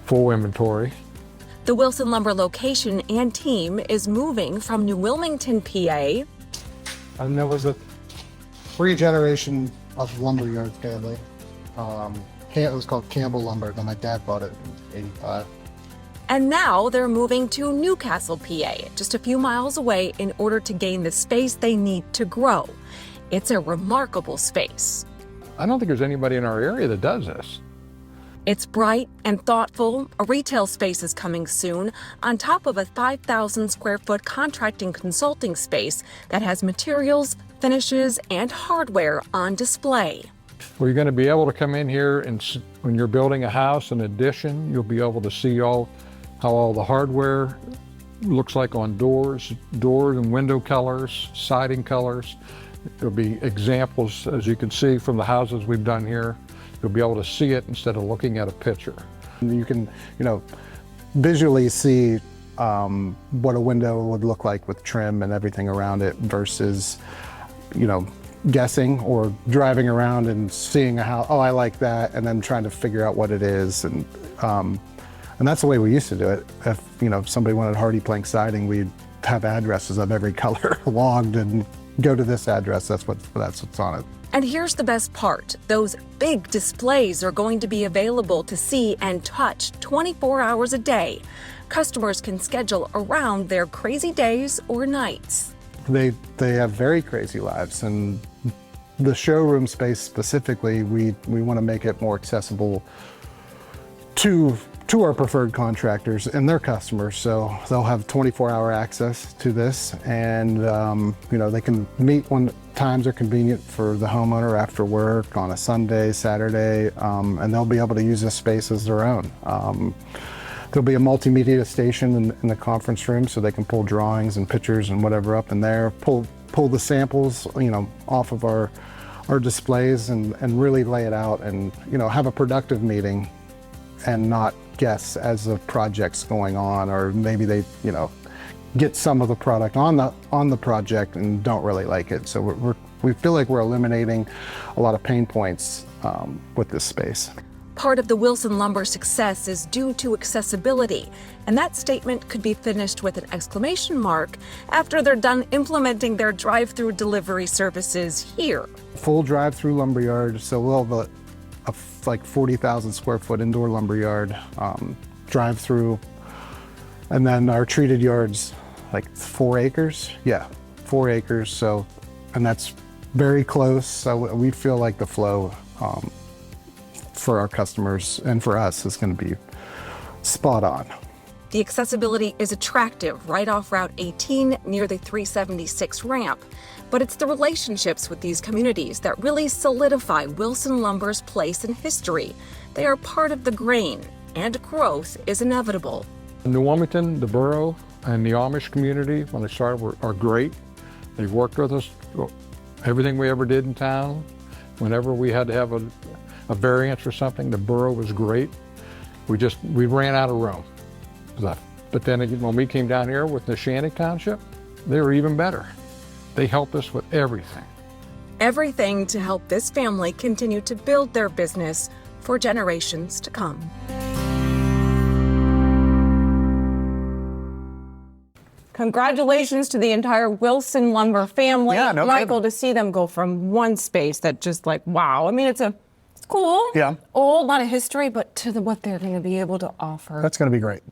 full inventory. The Wilson Lumber location and team is moving from New Wilmington, PA. And there was a 3-generation of lumberyard family. It was called Campbell Lumber, then my dad bought it in 85. And now they're moving to Newcastle, PA, just a few miles away in order to gain the space they need to grow. It's a remarkable space. I don't think there's anybody in our area that does this. It's bright and thoughtful. A retail space is coming soon, on top of a 5,000 square foot contracting consulting space that has materials, finishes, and hardware on display. Well, you're going to be able to come in here and when you're building a house, an addition, you'll be able to see how all the hardware looks like on doors and window colors, siding colors. There'll be examples, as you can see from the houses we've done here. You'll be able to see it instead of looking at a picture. You can, visually see what a window would look like with trim and everything around it versus, guessing or driving around and seeing a house, oh, I like that, and then trying to figure out what it is. And that's the way we used to do it. If somebody wanted hardy plank siding, we'd have addresses of every color logged and go to this address. That's what's on it. And here's the best part. Those big displays are going to be available to see and touch 24 hours a day. Customers can schedule around their crazy days or nights. They have very crazy lives, and the showroom space specifically, we want to make it more accessible to our preferred contractors and their customers. So they'll have 24-hour access to this, and they can meet when times are convenient for the homeowner after work on a Sunday, Saturday, and they'll be able to use this space as their own. There'll be a multimedia station in the conference room, so they can pull drawings and pictures and whatever up in there, pull the samples, off of our displays and really lay it out and, have a productive meeting and not guess as the project's going on, or maybe they, get some of the product on the project and don't really like it. So we feel like we're eliminating a lot of pain points with this space. Part of the Wilson Lumber success is due to accessibility, and that statement could be finished with an exclamation mark after they're done implementing their drive-through delivery services here. Full drive-through lumberyard, so we'll have a like 40,000 square foot indoor lumberyard, drive-through, and then our treated yards, like 4 acres. Yeah, 4 acres. So, and that's very close. So we feel like the flow for our customers and for us is going to be spot on. The accessibility is attractive right off Route 18 near the 376 ramp, but it's the relationships with these communities that really solidify Wilson Lumber's place in history. They are part of the grain, and growth is inevitable. New Wilmington, the borough, and the Amish community, when they started, are great. They've worked with us, everything we ever did in town. Whenever we had to have a variance or something, the borough was great. We ran out of room. But then again, when we came down here with Neshannock Township, they were even better. They helped us with everything. Everything to help this family continue to build their business for generations to come. Congratulations to the entire Wilson Lumber family. Yeah, no Michael, kidding. to see them go from one space that just like, wow. I mean, it's cool. Yeah. Old, lot of history, but to what they're going to be able to offer. That's going to be great.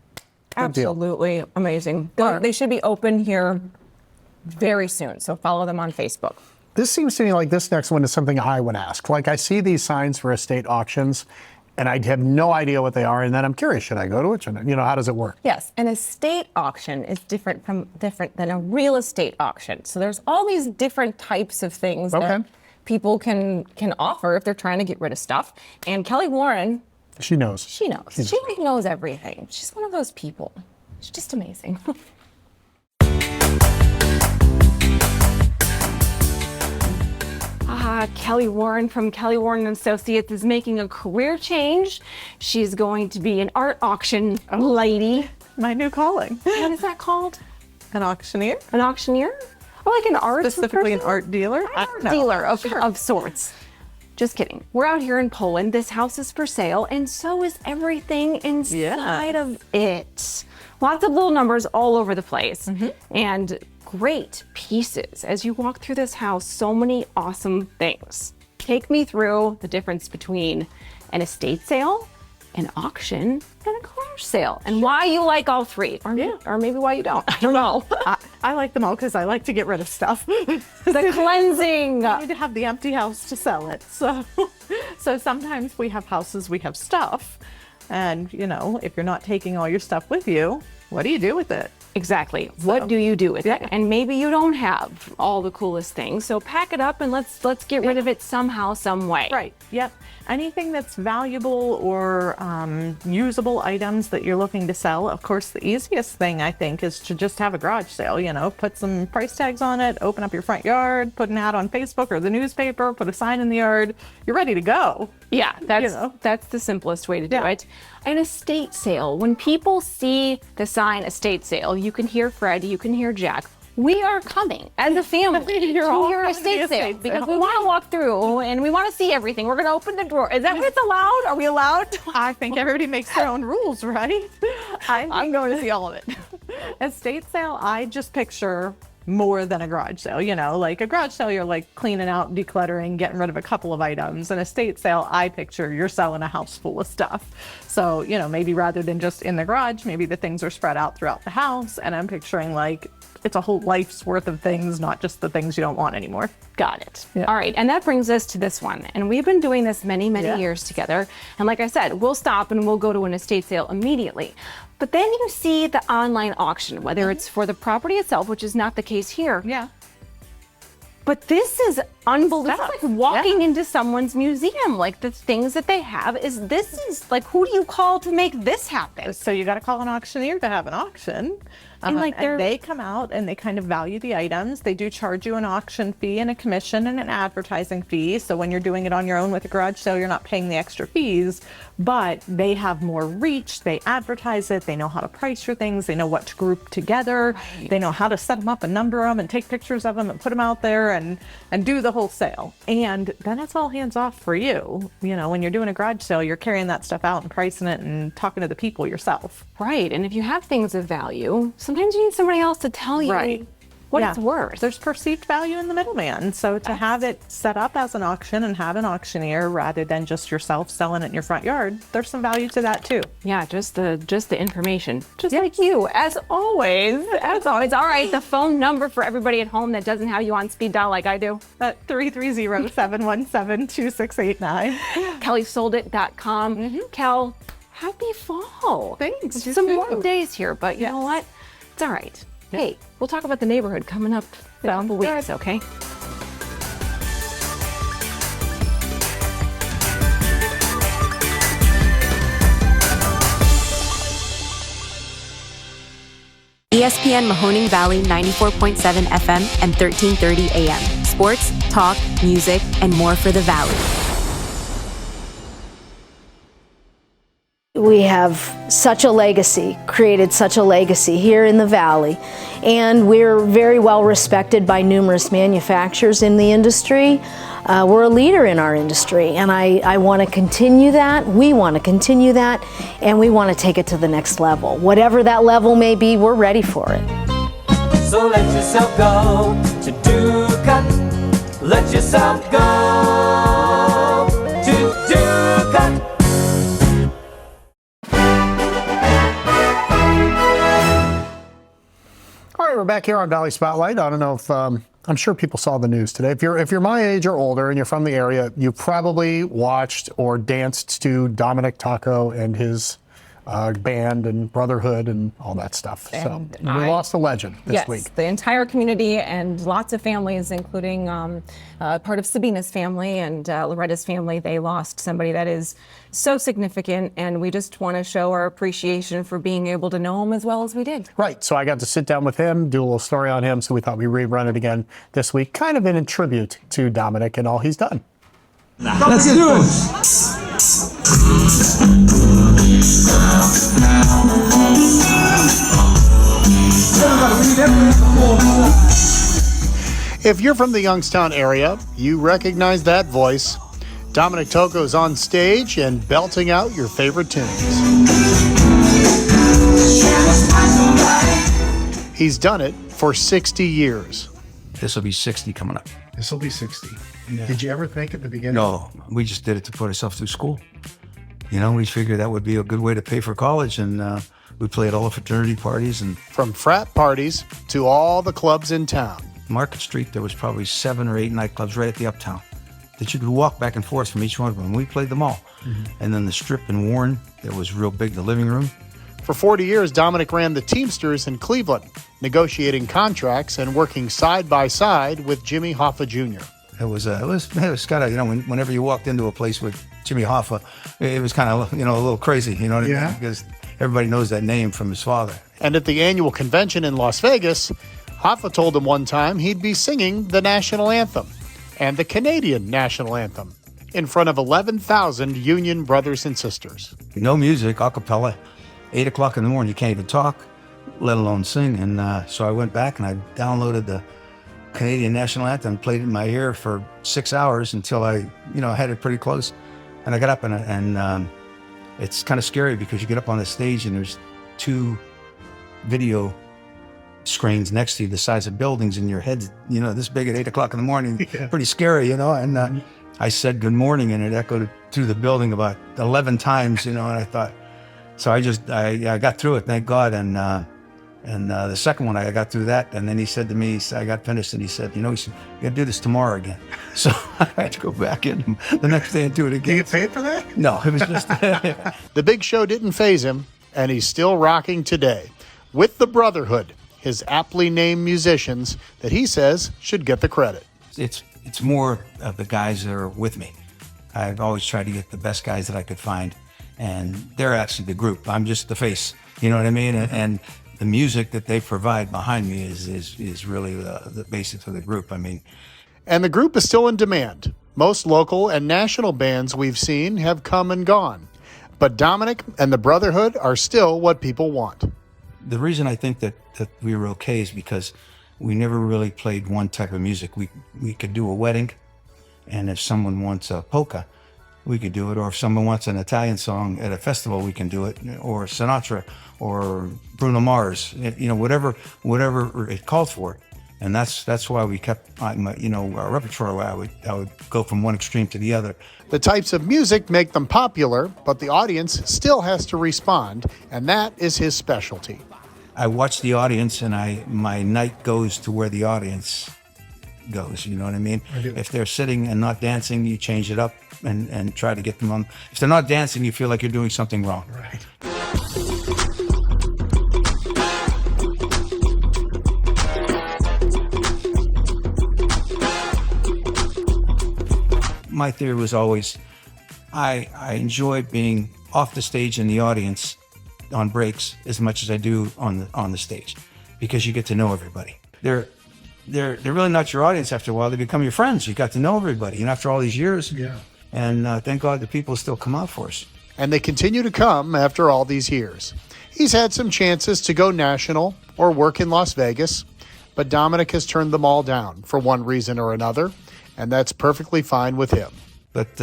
Good deal. Absolutely amazing. They should be open here very soon, so follow them on Facebook. This seems to me like this next one is something I would ask. Like, I see these signs for estate auctions, and I have no idea what they are, and then I'm curious, should I go to it? How does it work? Yes, an estate auction is different than a real estate auction. So there's all these different types of things that people can offer if they're trying to get rid of stuff. And Kelly Warren, she knows. She knows everything. She's one of those people. She's just amazing. Kelly Warren from Kelly Warren Associates is making a career change. She's going to be an art auction lady. My new calling. What is that called? An auctioneer. An auctioneer? Or like an art Specifically person? an art dealer? An art dealer of sorts. Just kidding. We're out here in Poland. This house is for sale, and so is everything inside of it. Lots of little numbers all over the place. And great pieces. As you walk through this house, so many awesome things. Take me through the difference between an estate sale, an auction, and a garage sale, and why you like all three, or maybe why you don't. I don't know. I like them all because I like to get rid of stuff. The cleansing. You need to have the empty house to sell it. So sometimes we have houses, we have stuff, and if you're not taking all your stuff with you, what do you do with it? Exactly. What do you do with it? And maybe you don't have all the coolest things, so pack it up and let's get rid of it somehow, some way. Right. Yep. Anything that's valuable or usable items that you're looking to sell. Of course, the easiest thing I think is to just have a garage sale. Put some price tags on it, open up your front yard, put an ad on Facebook or the newspaper, put a sign in the yard. You're ready to go. Yeah, that's the simplest way to do it. An estate sale. When people see the sign estate sale, you can hear Fred, you can hear Jack. We are coming as a family to your estate sale because we want to walk through and we want to see everything. We're going to open the drawer. Is that what's allowed? Are we allowed? I think everybody makes their own rules, right? I'm going to see all of it. Estate sale, I just picture more than a garage sale. Like a garage sale, you're like cleaning out, decluttering, getting rid of a couple of items. An estate sale, I picture you're selling a house full of stuff. So, maybe rather than just in the garage, maybe the things are spread out throughout the house. And I'm picturing like it's a whole life's worth of things, not just the things you don't want anymore. Got it. Yeah. All right. And that brings us to this one. And we've been doing this many years together. And like I said, we'll stop and we'll go to an estate sale immediately. But then you see the online auction, whether it's for the property itself, which is not the case here. Yeah. But this is unbelievable. It's like walking into someone's museum. Like the things that they have is like, who do you call to make this happen? So you got to call an auctioneer to have an auction. And they come out and they kind of value the items. They do charge you an auction fee and a commission and an advertising fee. So when you're doing it on your own with a garage sale, you're not paying the extra fees, but they have more reach. They advertise it. They know how to price your things. They know what to group together. Right. They know how to set them up and number them and take pictures of them and put them out there and do the whole sale. And then it's all hands off for you. When you're doing a garage sale, you're carrying that stuff out and pricing it and talking to the people yourself. Right. And if you have things of value, sometimes you need somebody else to tell you what it's worth. There's perceived value in the middle,man. So to have it set up as an auction and have an auctioneer rather than just yourself selling it in your front yard, there's some value to that too. Yeah, just the information. Just like you, as always. As always. All right, the phone number for everybody at home that doesn't have you on speed dial like I do. 330-717-2689. KellySoldIt.com. Kel, happy fall. Thanks. Some warm days here, but you know what? It's all right. Hey, we'll talk about the neighborhood coming up in a couple weeks, okay? ESPN Mahoning Valley 94.7 FM and 1330 AM. Sports, talk, music, and more for the Valley. We have such a legacy, created such a legacy here in the Valley, and we're very well respected by numerous manufacturers in the industry. We're a leader in our industry, and I want to continue that. We want to continue that, and we want to take it to the next level. Whatever that level may be, we're ready for it. So let yourself go to Duca. Let yourself go to Duca. All right, back here on Valley Spotlight. I don't know if I'm sure people saw the news today. If you're my age or older and you're from the area, you probably watched or danced to Dominic Taco and his band and Brotherhood and all that stuff. And so we lost a legend this week. Yes, the entire community and lots of families, including part of Sabina's family and Loretta's family. They lost somebody that is so significant, and we just want to show our appreciation for being able to know him as well as we did. Right, so I got to sit down with him, do a little story on him, so we thought we'd rerun it again this week, kind of in tribute to Dominic and all he's done. Let's do it! If you're from the Youngstown area, you recognize that voice. Dominic Toco's on stage and belting out your favorite tunes. He's done it for 60 years. This will be 60 coming up. This will be 60. Yeah. Did you ever think at the beginning? No, we just did it to put ourselves through school. You know, we figured that would be a good way to pay for college, and we played all the fraternity parties. And from frat parties to all the clubs in town. Market Street, there was probably 7 or 8 nightclubs right at the Uptown that you could walk back and forth from each one of them. We played them all. Mm-hmm. And then the Strip in Warren, that was real big, the living room. For 40 years, Dominic ran the Teamsters in Cleveland, negotiating contracts and working side by side with Jimmy Hoffa Jr. It was kind of, you know, whenever you walked into a place with Jimmy Hoffa, it was kind of, you know, a little crazy, you know what I mean? Because everybody knows that name from his father. And at the annual convention in Las Vegas, Hoffa told him one time he'd be singing the national anthem and the Canadian national anthem in front of 11,000 Union brothers and sisters. No music, a cappella, 8 o'clock in the morning, you can't even talk, let alone sing. And so I went back and I downloaded the Canadian national anthem, played it in my ear for 6 hours until I, you know, had it pretty close. And I got up and it's kind of scary because you get up on the stage and there's 2 video screens next to you the size of buildings, and your head's, you know, this big at 8 o'clock in the morning. Pretty scary, you know. And I said good morning, and it echoed through the building about 11 times, you know. And I thought, so I got through it, thank God. And the second one, I got through that, and then he said to me, I got finished, and he said, you know, you got to do this tomorrow again. So I had to go back in the next day and do it again. Do you get paid for that? No, it was just The big show didn't faze him, and he's still rocking today with the Brotherhood, his aptly named musicians that he says should get the credit. It's more of the guys that are with me. I've always tried to get the best guys that I could find, and they're actually the group. I'm just the face, you know what I mean? And the music that they provide behind me is really the basis of the group. I mean, and the group is still in demand. Most local and national bands we've seen have come and gone, but Dominic and the Brotherhood are still what people want. The reason I think that we were okay is because we never really played one type of music. We could do a wedding, and if someone wants a polka, we could do it. Or if someone wants an Italian song at a festival, we can do it. Or Sinatra, or Bruno Mars. You know, whatever it called for. And that's why we kept, you know, our repertoire. I would go from one extreme to the other. The types of music make them popular, but the audience still has to respond, and that is his specialty. I watch the audience, and my night goes to where the audience goes. You know what I mean? If they're sitting and not dancing, you change it up and try to get them on. If they're not dancing, you feel like you're doing something wrong. Right. My theory was always, I enjoy being off the stage in the audience on breaks as much as I do on the stage, because you get to know everybody. They're really not your audience after a while. They become your friends. You got to know everybody, and after all these years, and thank God the people still come out for us. And they continue to come after all these years. He's had some chances to go national or work in Las Vegas, but Dominic has turned them all down for one reason or another, and that's perfectly fine with him. But,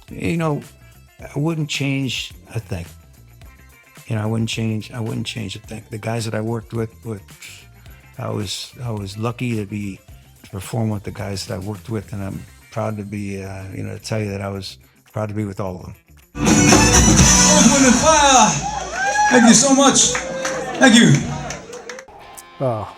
you know, I wouldn't change a thing. You know, I wouldn't change a thing. The guys that I worked with, I was lucky to perform with the guys that I worked with, and I'm proud to be, you know, to tell you that I was proud to be with all of them. Open and fire! Thank you so much. Thank you. Oh,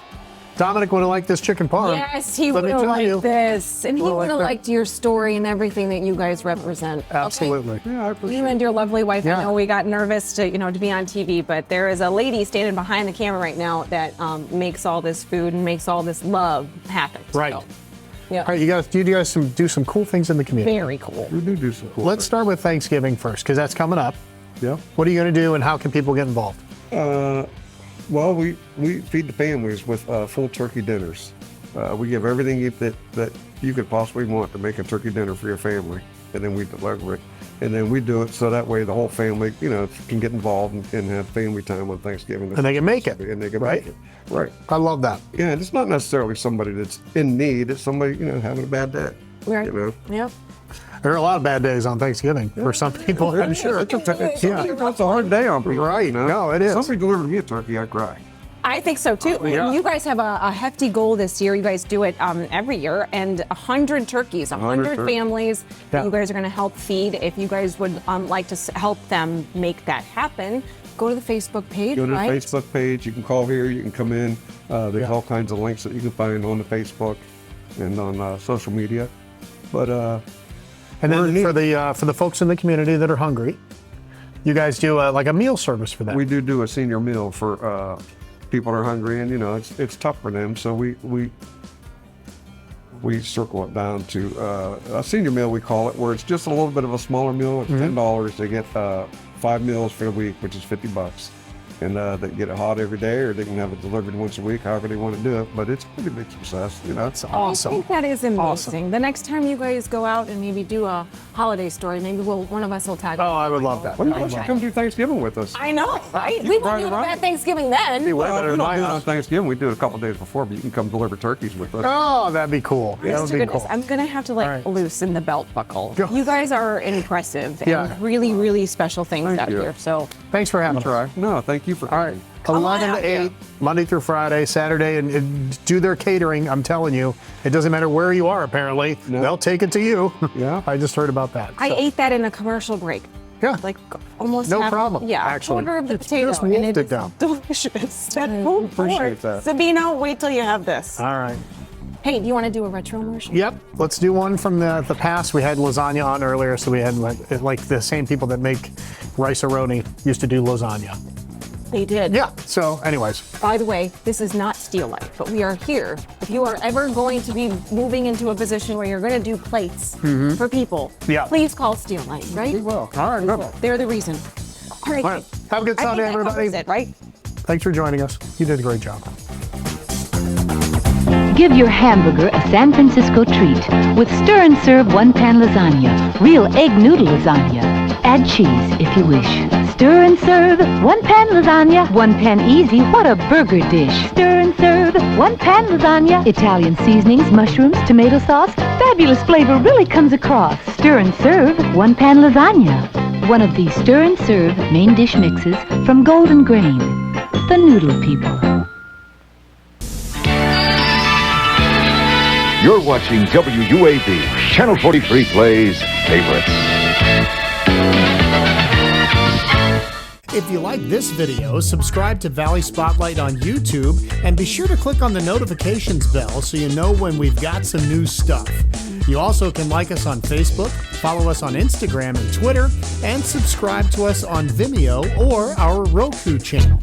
Dominic would have liked this chicken parm. Yes, he would have liked this. And he would have liked your story and everything that you guys represent. Absolutely. Okay. Yeah, I appreciate you and your lovely wife. I know we got nervous to be on TV, but there is a lady standing behind the camera right now that makes all this food and makes all this love happen. Right. So, yeah. All right, you guys do some cool things in the community. Very cool. We do some cool Let's start with Thanksgiving first, because that's coming up. Yeah. What are you going to do, and how can people get involved? Well, we feed the families with full turkey dinners. We give everything that you could possibly want to make a turkey dinner for your family, and then we deliver it. And then we do it so that way the whole family, can get involved and have family time on Thanksgiving. And they can make it. And they can right? make it. Right. I love that. Yeah, and it's not necessarily somebody that's in need. It's somebody, having a bad day. Right. Yep. There are a lot of bad days on Thanksgiving for some people, I'm sure. It's a hard day on people. Right. No, it is. Somebody delivered me a turkey, I cry. I think so too. Yeah. You guys have a hefty goal this year. You guys do it every year, and 100 turkeys, 100 families that you guys are going to help feed. If you guys would like to help them make that happen, go to the Facebook page. Go to the Facebook page. You can call here. You can come in. There's all kinds of links that you can find on the Facebook and on social media. But and then for the folks in the community that are hungry, you guys do like a meal service for them. We do a senior meal for people that are hungry, and it's tough for them. So we circle it down to a senior meal, we call it, where it's just a little bit of a smaller meal. It's $10. They get 5 meals for the week, which is $50. And they get it hot every day, or they can have it delivered once a week, however they want to do it. But it's a pretty big success. It's awesome. I think that is amazing. Awesome. The next time you guys go out and maybe do a holiday story, maybe one of us will tag. Oh, I would love that. Well, you should come do Thanksgiving with us. I know, right? We won't do it at Thanksgiving then. We don't do it on Thanksgiving. We do it a couple of days before, but you can come deliver turkeys with us. Oh, that'd be cool. That would be cool. I'm gonna have to loosen the belt buckle. You guys are impressive and really, really special things out here. So thanks for having us. No, thank you for coming. 11 to 8, Monday through Friday, Saturday, and do their catering. I'm telling you, it doesn't matter where you are, apparently. No. They'll take it to you. Yeah. I just heard about that. I ate that in a commercial break. Yeah. Like almost no problem. Yeah, actually. A quarter of the potato. Just and wolfed it it down. Delicious. Appreciate that. Sabino, wait till you have this. All right. Hey, do you want to do a retro immersion? Yep. Let's do one from the past. We had lasagna on earlier, so we had like the same people that make rice-a-roni used to do lasagna. They did. Yeah. So anyways. By the way, this is not Steelite, but we are here. If you are ever going to be moving into a position where you're going to do plates for people, please call Steelite, right? We will. All right. Good. They're the reason. All right. Have a good Sunday, everybody. It, right? Thanks for joining us. You did a great job. Give your hamburger a San Francisco treat with Stir and Serve one-pan lasagna, real egg noodle lasagna. Add cheese if you wish. Stir and Serve one-pan lasagna, one-pan easy. What a burger dish! Stir and Serve one-pan lasagna. Italian seasonings, mushrooms, tomato sauce. Fabulous flavor really comes across. Stir and Serve one-pan lasagna. One of the Stir and Serve main dish mixes from Golden Grain. The Noodle People. You're watching WUAB. Channel 43 plays Favorites. If you like this video, subscribe to Valley Spotlight on YouTube and be sure to click on the notifications bell so you know when we've got some new stuff. You also can like us on Facebook, follow us on Instagram and Twitter, and subscribe to us on Vimeo or our Roku channel.